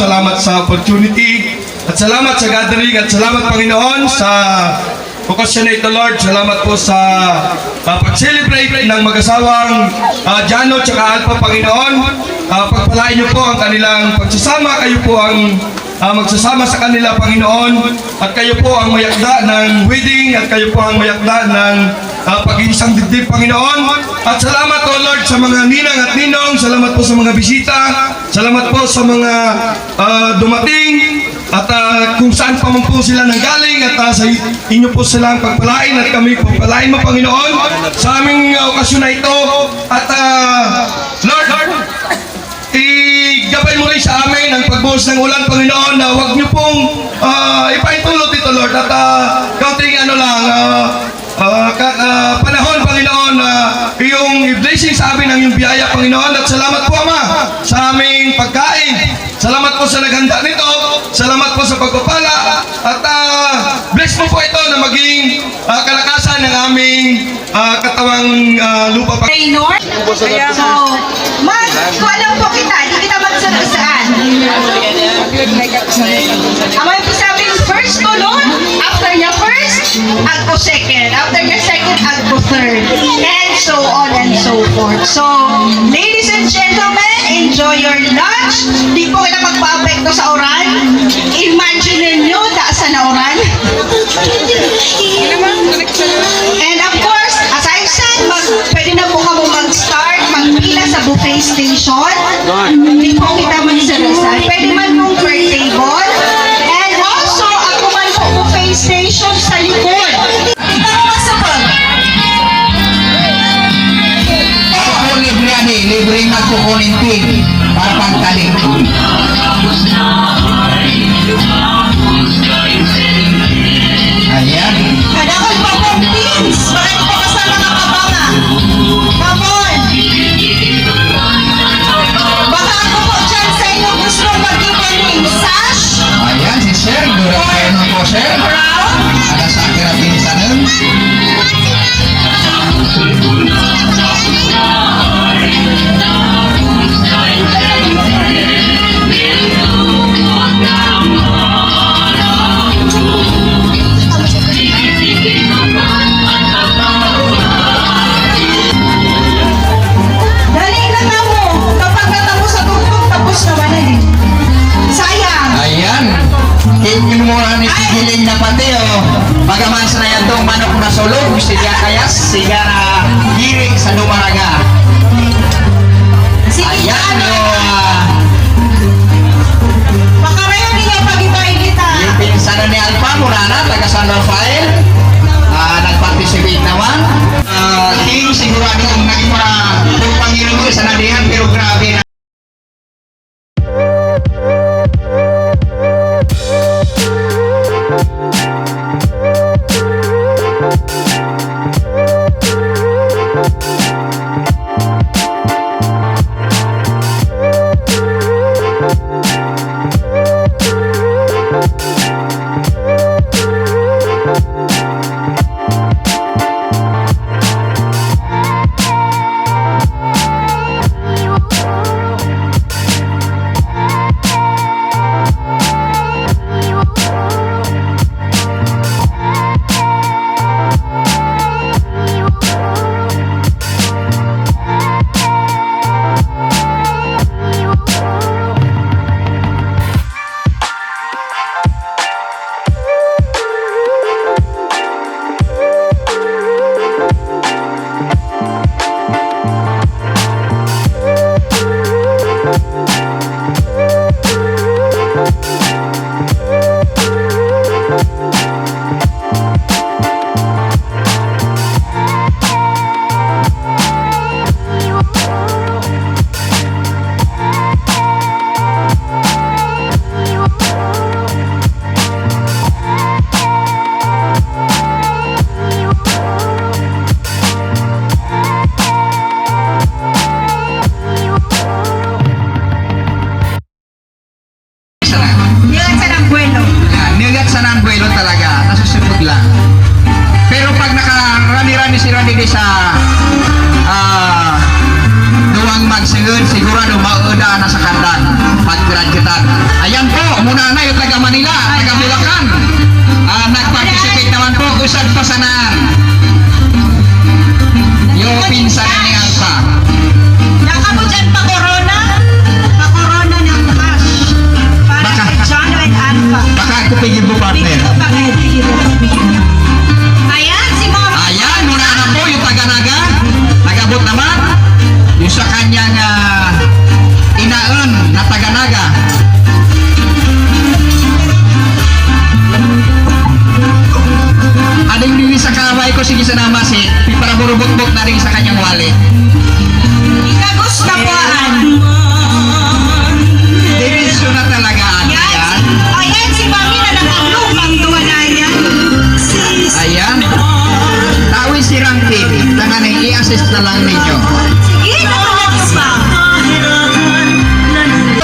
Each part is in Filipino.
salamat sa opportunity, at salamat sa gathering, at salamat Panginoon sa okasyon na ito, Lord. Salamat po sa pag-celebrate ng mag-asawang Jano at Alpha, Panginoon. Pagpalain niyo po ang kanilang pagsasama, kayo po ang magsasama sa kanila, Panginoon, at kayo po ang mayakda ng wedding, at kayo po ang mayakda ng pag-iisang dibdib, Panginoon. At salamat po, Lord, sa mga ninang at ninong. Salamat po sa mga bisita. Salamat po sa mga dumating, at kung saan pa man po sila nanggaling, at sa inyo po silang pagpalain, at kami pagpalain mo, Panginoon, sa aming okasyon na ito. At Lord, igabay mo rin sa amin ang pagbuhos ng ulan, Panginoon, na huwag niyo pong ipaintulot ito, Lord, at kaunting panahon, Panginoon, iyong i-blessing sa amin ang iyong biyaya, Panginoon. At salamat po, Ama, sa aming pagkain. Salamat po sa naghanda nito. Salamat po sa pagpapala. At bless mo po ito na maging kalakasan ng aming katawang lupa. Raynor. So, alam po kita, di kita magsasaan. Ang mga sabi, first tulon, after niya first, agpo second, after niya second, agpo third, and so on and so forth. So, ladies and gentlemen, enjoy your lunch. Di po kita magpa-apekto sa oran. Imagine ninyo, sa na oran. And of course, as I said, pwede na po kamo mag-start, magpila sa buffet station. Hindi po kita magsarasan. Pwede man pong per table. And also, ako man po buffet station sa likod. Kita mo masapag. Ako libre magkukunin pin para pagtaling. Ayan. Kadakot pa pong pins. Bakit po kasama ng kabanga? Come on. Baka ako po dyan sa inyo gusto mag-ipaning sash. Ayan si Sir. Durang kayo na po, Sir. Brown. Ada sa akin ang pinsanan. Dali lang na mo. Kapag natapos sa tugtog, tapos naman na din. Sayang. Ayan. Kinuha ni Sigiling na pati, oh. Bagaman sa na yan itong manok na sulog, siya kayas, siya na hiring sa Dumaraga. Sige, Ayan, ano? oh. Pakarayo niya pag-ibay kita. Yung pinsanan ni Alpha Murana, taga San Rafael, nag-participate naman. Team, sigurado kung naging mga Panginoon ko sa nadihan, pero grabe na. si Randy sa lamang magsigod, sigurado mauda na sa kandan pag-graduate. Ayan po, muna na yung taga Manila, taga Bulacan. Nag-participate naman po, usad pasanan. Yung pinsan ni Alpha. Nakamo dyan pa corona ng cash. Para Baka. kay John and Alpha. Baka ako pigil po partner. Ayan, si Mama. Ayan, muna na po yung taga-naga. Nagabot naman. Yung sa kanyang inaon na taga-naga. Ading dili sa kaway ko, sige sa namasin. Para burubot-bot na rin sa kanyang wallet. Ikagos na po an. Diretso na talaga. Ayan. Ayan, si Mami na nakalupang duwala niya. Ayan. Tawi si Rangkin. Tangan i-assist na lang ninyo. Sige, nakalagis pa.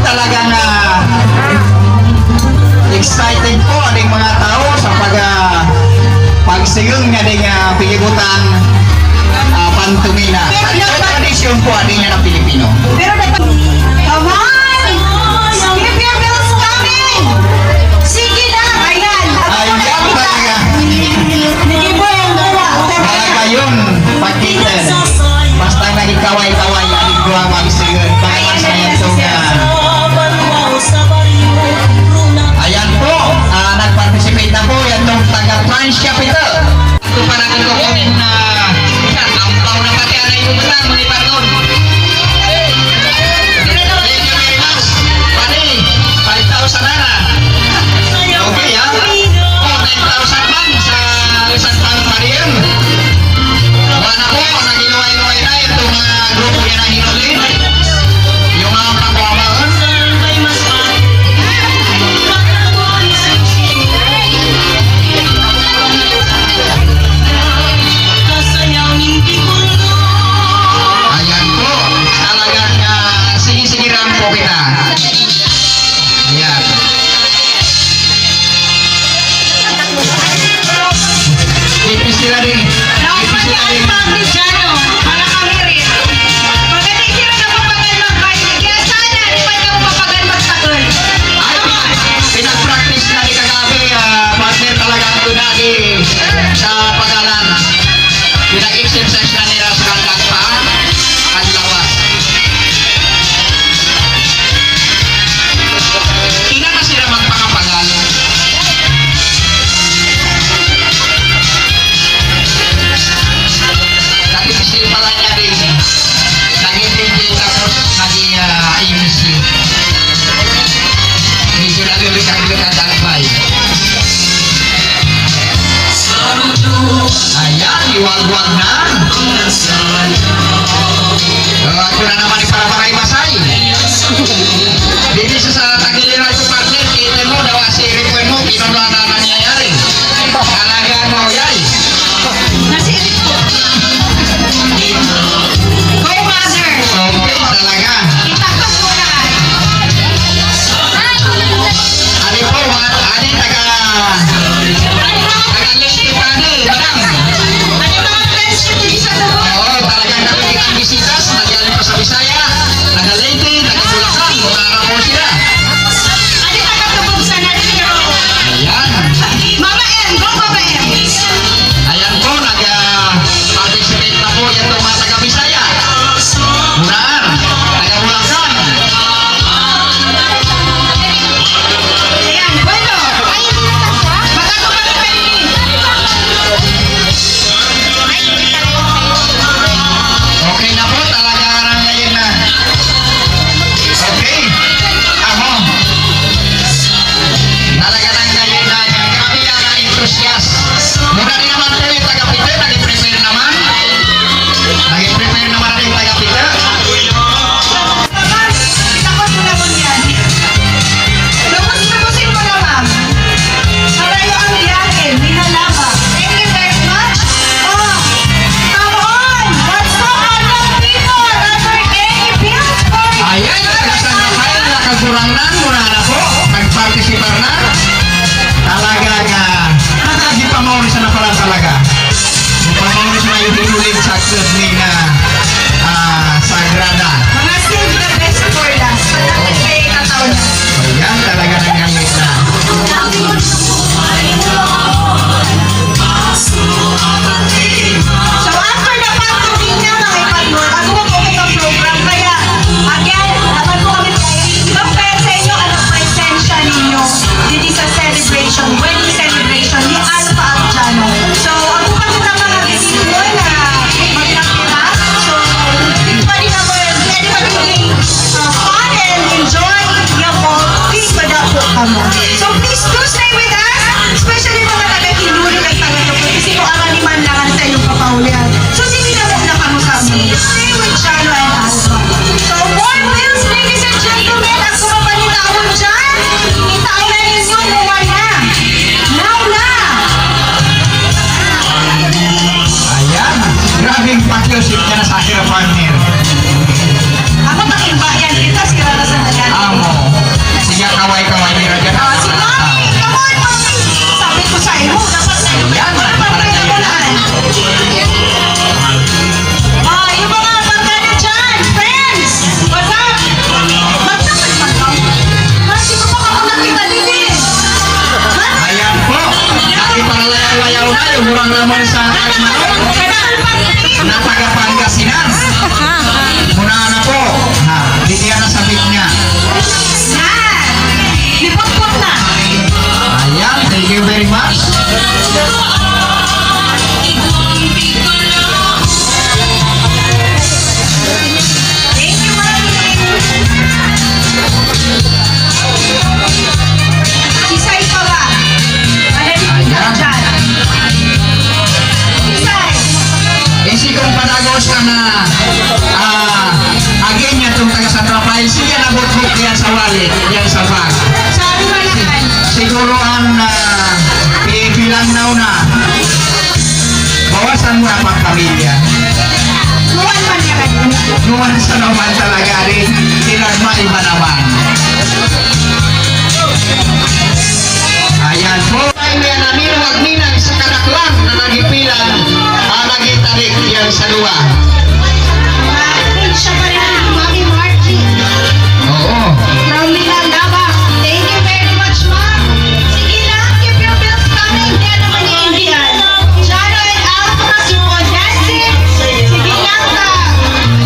Talagang excited po ating mga tao sa pagsigong nga ding pilibutan pantumina. Ito tradisyon po ating ng Pilipino. Pero dapat... Come on! Keep your bills coming! Sige na! Ayan! Ayan talaga. Hindi po yung dala. Talaga yun, pagkitin. Basta naging kaway-kaway, ating ko ang magsigong. Pagkakas na yan itong ayan po, nag-participate na po yan itong taga-Trans Capital. Ito pa natin kukunin na ampaw na pati ang naibubutan mo ni Pardon. Thank you very much. Pati, 5,000 na. Okay ha? O, 9,000 man sa isang taon pa rin. Wala po, nag-inuway-inuway na itong mga grupo yan na hinulin. Yung mga pagwawaon. Ayan po, talagang sige-sigiran po kita. Ayan. Ipis sila din. Ipis sila din. Para kami rin. Magaling sila na papagal mag-bike. Kaya sana, di pa niya papagal mag-sakol. Ay, pinag-practice na ni kagabi, partner talaga ang tunagi sa pagalan. Pinag-exercise na nila sa kanilang paa at lawas. Ina na sila magpakapagal. Nag-ipisil pala niya rin. Nag-i-DJ tapos nag-i-MC. Medyo nagbibigang ang dalbay. Ayan, iwag-wag na. Ito na naman yung para-paray masay. Dito sa tagiliran ko partner, kita mo, dawa si Ripoy mo, pinunod na nangyayari. Talagang mo, yay. Nasirit po. Go, mother! Okay, talaga. Itakas mo na. Ano po, ano taga-list pa ni, madam. Ano mga friends ko din sa dugo? Oo, talagang nakulit ang bisitas, nagaling pa sa Bisaya, taga-Leyte, taga-Bulacan, mula na po sila. Ano tagatubog sa natin pero... Ayan. Mama M, go Mama M! Ayan po, nag-participate na po yan itong mga taga-Bisaya. Munaan, taga-Bulacan. Ayan, bueno! Baka ko mag-20! Okay na po, talaga nga ngayon na. Okay. Ako. Talaga lang ngayon na grabe ang enthusiast. Muna rin naman po yung taga-pita, nag-prepare naman. Nag-prepare naman rin yung taga-pita. Itakot mo na po yan. Lubos-lubosin mo na, ma'am. Malayo ang biyahe, Binalaba. Thank you very much. Oh, come on! Let's go, other people! Other any bills for you. Ayan, taga-San Rafael, nakagurangnan, muna na po. Nag-participar na. Talaga nga, nakagipamaulis na pala talaga. Pamaulis na yung hinulit sa club ni na Sagrada. niya na sa akin ang partner. Ako bakimbayan kita, sila na sa nagan. Amo. Sige, kaway-kaway nila dyan. Si Mami, come on, Mami. Sabi ko sa iyo, dapat sa iyo. Yan, Para para pagkita ko kayo. lang. Yung mga barkada dyan, friends. What's up? Magkapag-pagkaw. Kasi ko pa ako nakita din eh. Ayan po. Lagi para layaw-layaw na. Yung murang naman sa Agmanong. Na taga Pangasinan. Muna na po. Ha, bigyan na sabit niya. Lipot-pot na. Ayan, thank you very much. Thank you, Mami. Sisay pa ba? Ayan. Sisay. Isi kong padagos ka na again niya itong taga sa Trapay. Sige na bukbuk yan sa wallet. Yan sa bag. Sabi mo naman. Siguro ang bilang na una. Bawasan mo na pang pamilya. Luwan man ka rin. Nuwan sa naman talaga rin. Tinagma iba naman. Ayan po. Ay niya na niluwag ninang sa kanaklan na nagipilan. Nagitarik yan sa luwa. Siya pa rin ang Mami Margie. Oo. From Mindanao. Thank you very much, Ma'am. Sige lang, keep your bills coming. Yan naman yung Indian. Jano and Alpha, si Ponyansi. Sige lang ka.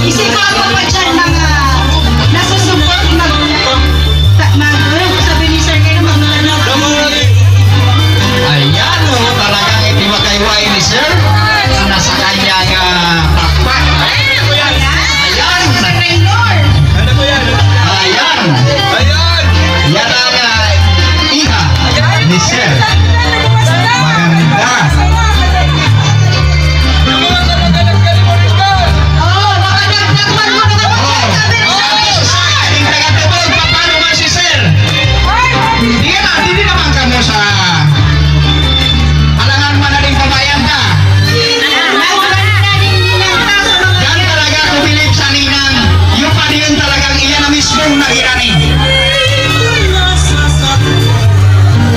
Isip ko ako pa dyan mga nasusupport sabi ni Sir kayo Ayan o. Talagang itiwagay-way ni Sir. Nasa kanyang pakpak. Ayan. Sir Raynor. Ayan. Yan ang iha ni Sir. Maganda. Oo, baka nagmarunong ako. Sabi mo. Ating taga-tubog, paano ba si Sir? Hindi naman ka mo sa alangan man na rin pabayan ka. Yan talaga kubilip sa ninang. Yung pa din talagang iyan na mismong nagirani.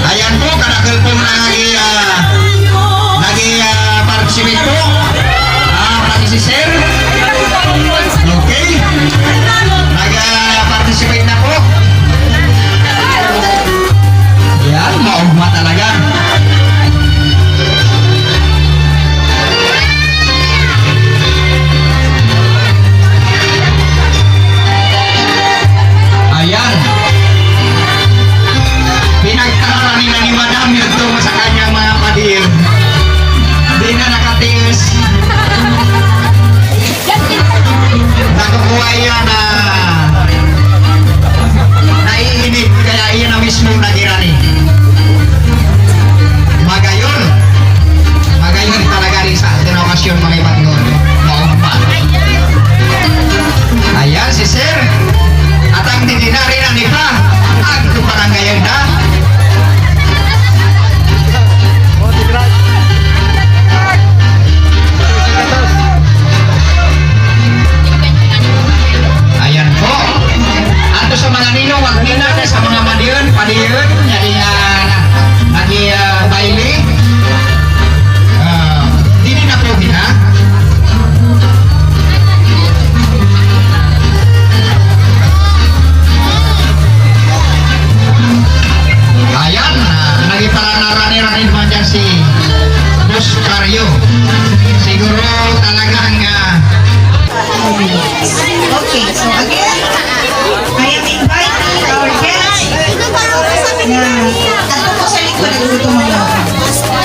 Ayan po, kadakil po participate po. Pati si Sir. Okay. Nag-participate na po. Yan, maugma talaga. Ayan. Pinagtara nila ni Madam yung sa kanyang mga padir. Di na nakatiis. Nakukuha yan na naiinip kaya iyan na mismo nagirani. Magayon. Magayon talaga rin sa ating okasyon mga iba't maumpa. Ayan si Sir. At ang titinari na nipa. Agto parang ngayon na. Ayan po. Ato sa mga ninong, wag nila na sa mga padiyon, yari nagi baile. Dili na po gina. Ayan, nagipara-narani-ranin man dyan si Boss Caryo. Siguro talagang Okay, so again, I am inviting our guests na ato po sa likod ng gusto mo